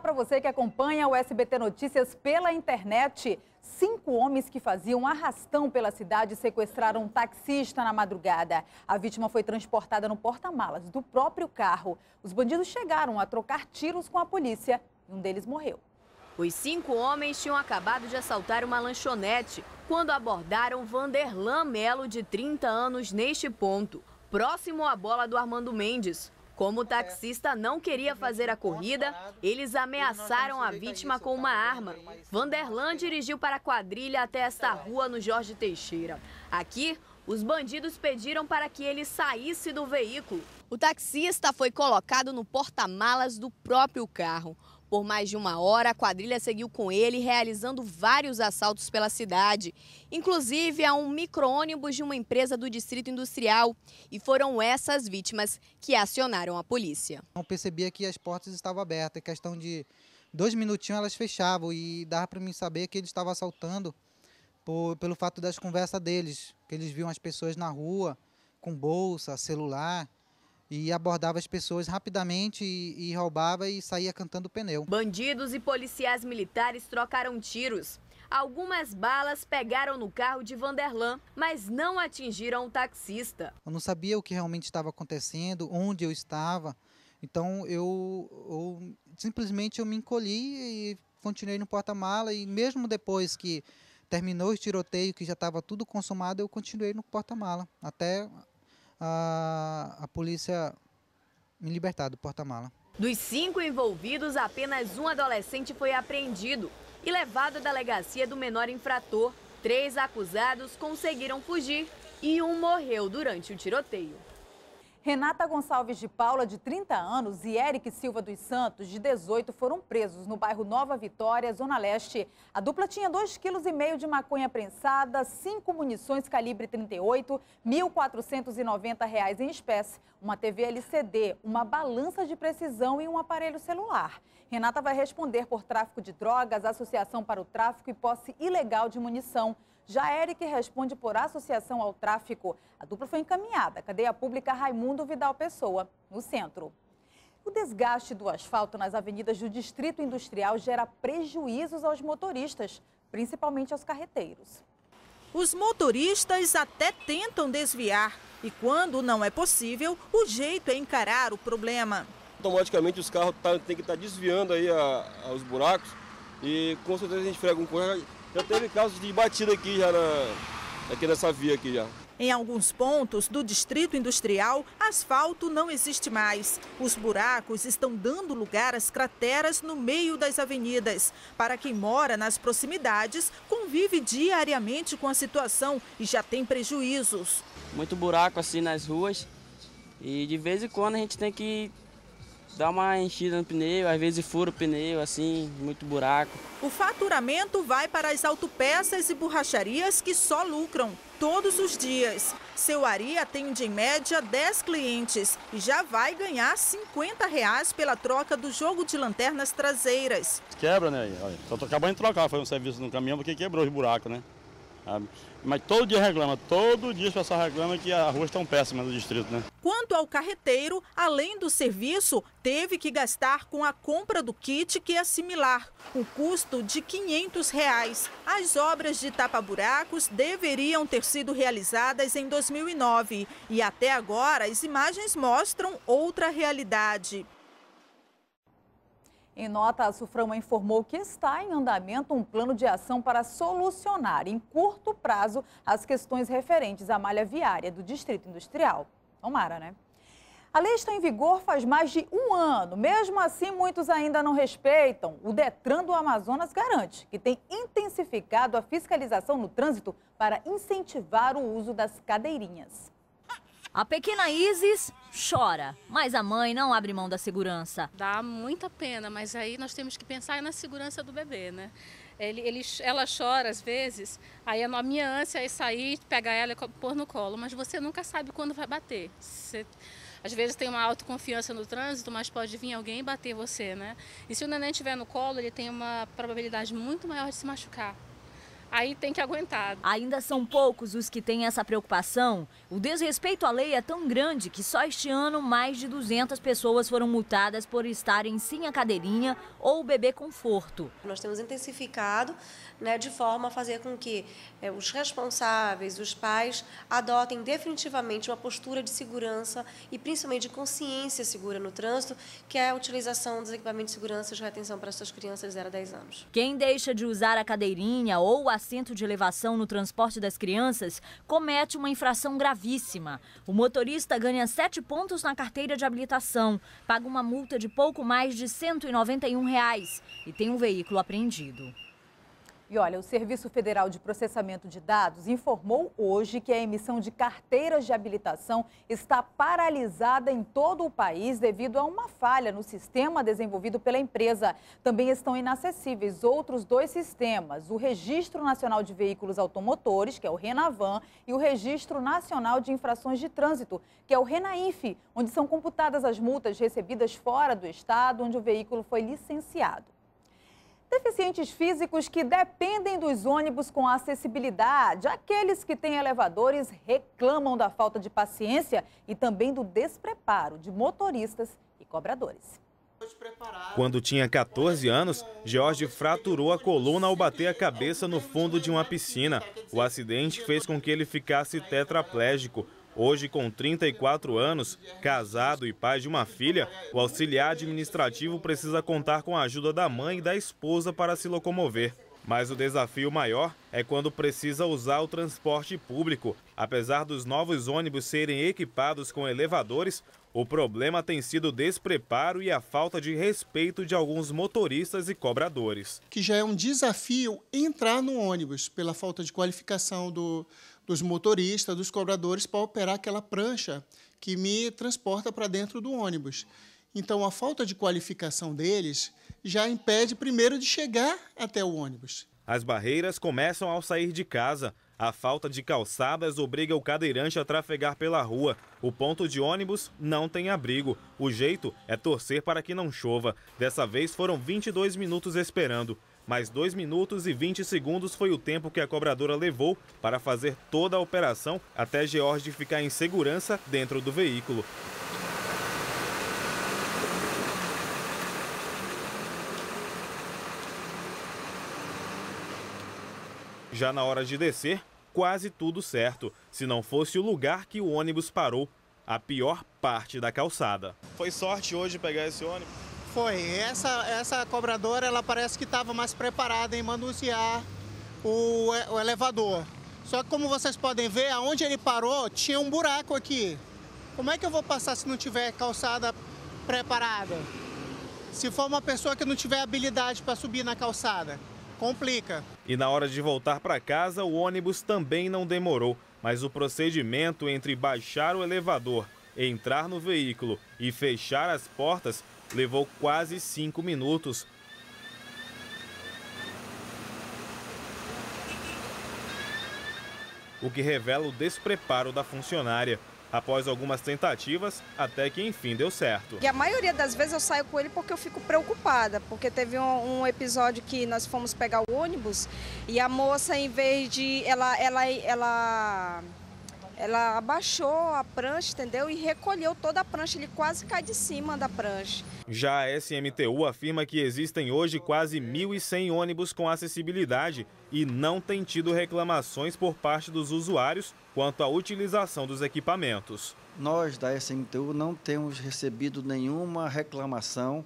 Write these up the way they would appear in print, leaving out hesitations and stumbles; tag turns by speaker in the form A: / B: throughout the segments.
A: falar para você que acompanha o SBT Notícias pela internet. 5 homens que faziam arrastão pela cidade sequestraram um taxista na madrugada. A vítima foi transportada no porta-malas do próprio carro. Os bandidos chegaram a trocar tiros com a polícia e um deles morreu.
B: Os 5 homens tinham acabado de assaltar uma lanchonete quando abordaram Vanderlan Melo, de 30 anos, neste ponto, próximo à bola do Armando Mendes. Como o taxista não queria fazer a corrida, eles ameaçaram a vítima com uma arma. Vanderlan dirigiu para a quadrilha até esta rua no Jorge Teixeira. Aqui, os bandidos pediram para que ele saísse do veículo. O taxista foi colocado no porta-malas do próprio carro. Por mais de 1 hora, a quadrilha seguiu com ele, realizando vários assaltos pela cidade, inclusive a um micro-ônibus de uma empresa do Distrito Industrial. E foram essas vítimas que acionaram a polícia.
C: Eu percebia que as portas estavam abertas, em questão de 2 minutinhos elas fechavam e dava para mim saber que eles estavam assaltando pelo fato das conversas deles, que eles viam as pessoas na rua com bolsa, celular, e abordava as pessoas rapidamente e roubava e saía cantando pneu.
B: Bandidos e policiais militares trocaram tiros. Algumas balas pegaram no carro de Vanderlan, mas não atingiram o taxista.
C: Eu não sabia o que realmente estava acontecendo, onde eu estava, então eu simplesmente me encolhi e continuei no porta-mala, e mesmo depois que terminou o tiroteio, que já estava tudo consumado, eu continuei no porta-mala, até a polícia me libertar do porta-mala.
B: Dos 5 envolvidos, apenas um adolescente foi apreendido e levado à delegacia do menor infrator. 3 acusados conseguiram fugir e um morreu durante o tiroteio.
A: Renata Gonçalves de Paula, de 30 anos, e Eric Silva dos Santos, de 18, foram presos no bairro Nova Vitória, Zona Leste. A dupla tinha 2,5 kg de maconha prensada, 5 munições calibre 38, R$ 1.490 em espécie, uma TV LCD, uma balança de precisão e um aparelho celular. Renata vai responder por tráfico de drogas, associação para o tráfico e posse ilegal de munição. Já Eric responde por associação ao tráfico. A dupla foi encaminhada à cadeia pública Raimundo Vidal Pessoa, no centro. O desgaste do asfalto nas avenidas do Distrito Industrial gera prejuízos aos motoristas, principalmente aos carreteiros.
D: Os motoristas até tentam desviar e, quando não é possível, o jeito é encarar o problema.
E: Automaticamente os carros têm que estar desviando aí os buracos e com certeza a gente frega um pouco. Já teve casos de batida aqui já aqui nessa via aqui já.
D: Em alguns pontos do Distrito Industrial, asfalto não existe mais. Os buracos estão dando lugar às crateras no meio das avenidas. Para quem mora nas proximidades, convive diariamente com a situação e já tem prejuízos.
F: Muito buraco assim nas ruas e de vez em quando a gente tem que dá uma enchida no pneu, às vezes fura o pneu, assim, muito buraco.
D: O faturamento vai para as autopeças e borracharias que só lucram todos os dias. Seu Ari atende em média 10 clientes e já vai ganhar R$ 50 pela troca do jogo de lanternas traseiras.
G: Quebra, né? Olha, só tô acabando de trocar, foi um serviço no caminhão porque quebrou os buracos, né? Mas todo dia reclama, todo dia o pessoal reclama que as ruas estão péssimas no distrito, né?
D: Quanto ao carreteiro, além do serviço, teve que gastar com a compra do kit que é similar, um custo de R$ 500. As obras de tapa-buracos deveriam ter sido realizadas em 2009 e até agora as imagens mostram outra realidade.
A: Em nota, a Suframa informou que está em andamento um plano de ação para solucionar, em curto prazo, as questões referentes à malha viária do Distrito Industrial. Tomara, né? A lei está em vigor faz mais de 1 ano. Mesmo assim, muitos ainda não respeitam. O Detran do Amazonas garante que tem intensificado a fiscalização no trânsito para incentivar o uso das cadeirinhas.
H: A pequena Isis chora, mas a mãe não abre mão da segurança.
I: Dá muita pena, mas aí nós temos que pensar na segurança do bebê, né? Ela chora às vezes, aí a minha ânsia é sair, pegar ela e pôr no colo, mas você nunca sabe quando vai bater. Às vezes tem uma autoconfiança no trânsito, mas pode vir alguém e bater você, né? E se o neném estiver no colo, ele tem uma probabilidade muito maior de se machucar. aí tem que aguentar.
H: Ainda são poucos os que têm essa preocupação. O desrespeito à lei é tão grande que só este ano mais de 200 pessoas foram multadas por estarem sem a cadeirinha ou o bebê conforto.
J: Nós temos intensificado, né, de forma a fazer com que os responsáveis, os pais, adotem definitivamente uma postura de segurança e principalmente de consciência segura no trânsito, que é a utilização dos equipamentos de segurança de retenção para suas crianças de 0 a 10 anos.
H: Quem deixa de usar a cadeirinha ou o assento de elevação no transporte das crianças comete uma infração gravíssima. O motorista ganha 7 pontos na carteira de habilitação, paga uma multa de pouco mais de R$ 191 e tem um veículo apreendido.
A: E olha, o Serviço Federal de Processamento de Dados informou hoje que a emissão de carteiras de habilitação está paralisada em todo o país devido a uma falha no sistema desenvolvido pela empresa. Também estão inacessíveis outros 2 sistemas, o Registro Nacional de Veículos Automotores, que é o RENAVAN, e o Registro Nacional de Infrações de Trânsito, que é o RENAINF, onde são computadas as multas recebidas fora do estado onde o veículo foi licenciado. Deficientes físicos que dependem dos ônibus com acessibilidade, aqueles que têm elevadores, reclamam da falta de paciência e também do despreparo de motoristas e cobradores.
K: Quando tinha 14 anos, Jorge fraturou a coluna ao bater a cabeça no fundo de uma piscina. O acidente fez com que ele ficasse tetraplégico. Hoje, com 34 anos, casado e pai de uma filha, o auxiliar administrativo precisa contar com a ajuda da mãe e da esposa para se locomover. Mas o desafio maior é quando precisa usar o transporte público. Apesar dos novos ônibus serem equipados com elevadores, o problema tem sido o despreparo e a falta de respeito de alguns motoristas e cobradores.
L: Que já é um desafio entrar no ônibus pela falta de qualificação dos motoristas, dos cobradores, para operar aquela prancha que me transporta para dentro do ônibus. Então, a falta de qualificação deles já impede, primeiro, de chegar até o ônibus.
K: As barreiras começam ao sair de casa. A falta de calçadas obriga o cadeirante a trafegar pela rua. O ponto de ônibus não tem abrigo. O jeito é torcer para que não chova. Dessa vez foram 22 minutos esperando. Mais 2 minutos e 20 segundos foi o tempo que a cobradora levou para fazer toda a operação até George ficar em segurança dentro do veículo. Já na hora de descer, quase tudo certo, se não fosse o lugar que o ônibus parou, a pior parte da calçada.
M: Foi sorte hoje pegar esse ônibus?
L: Foi. Essa cobradora, ela parece que estava mais preparada em manusear o elevador. Só que, como vocês podem ver, aonde ele parou, tinha um buraco aqui. Como é que eu vou passar se não tiver calçada preparada? Se for uma pessoa que não tiver habilidade para subir na calçada, complica.
K: E na hora de voltar para casa, o ônibus também não demorou. Mas o procedimento entre baixar o elevador, entrar no veículo e fechar as portas levou quase 5 minutos. O que revela o despreparo da funcionária. Após algumas tentativas, até que enfim deu certo.
N: E a maioria das vezes eu saio com ele porque eu fico preocupada, porque teve um episódio que nós fomos pegar o ônibus e a moça, em vez de... Ela abaixou a prancha, entendeu? E recolheu toda a prancha, ele quase cai de cima da prancha.
K: Já a SMTU afirma que existem hoje quase 1.100 ônibus com acessibilidade e não tem tido reclamações por parte dos usuários quanto à utilização dos equipamentos.
O: Nós da SMTU não temos recebido nenhuma reclamação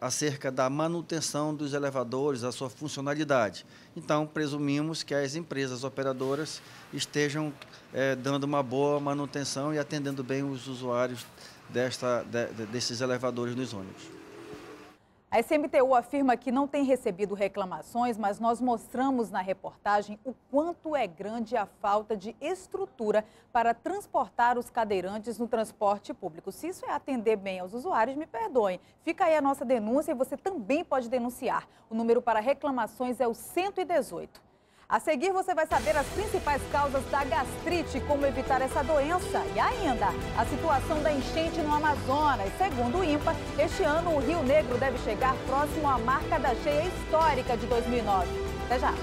O: acerca da manutenção dos elevadores, a sua funcionalidade. Então, presumimos que as empresas operadoras estejam dando uma boa manutenção e atendendo bem os usuários desses elevadores nos ônibus.
A: A SMTU afirma que não tem recebido reclamações, mas nós mostramos na reportagem o quanto é grande a falta de estrutura para transportar os cadeirantes no transporte público. Se isso é atender bem aos usuários, me perdoem. Fica aí a nossa denúncia e você também pode denunciar. O número para reclamações é o 118. A seguir, você vai saber as principais causas da gastrite, como evitar essa doença e ainda a situação da enchente no Amazonas. Segundo o INPA, este ano o Rio Negro deve chegar próximo à marca da cheia histórica de 2009. Até já!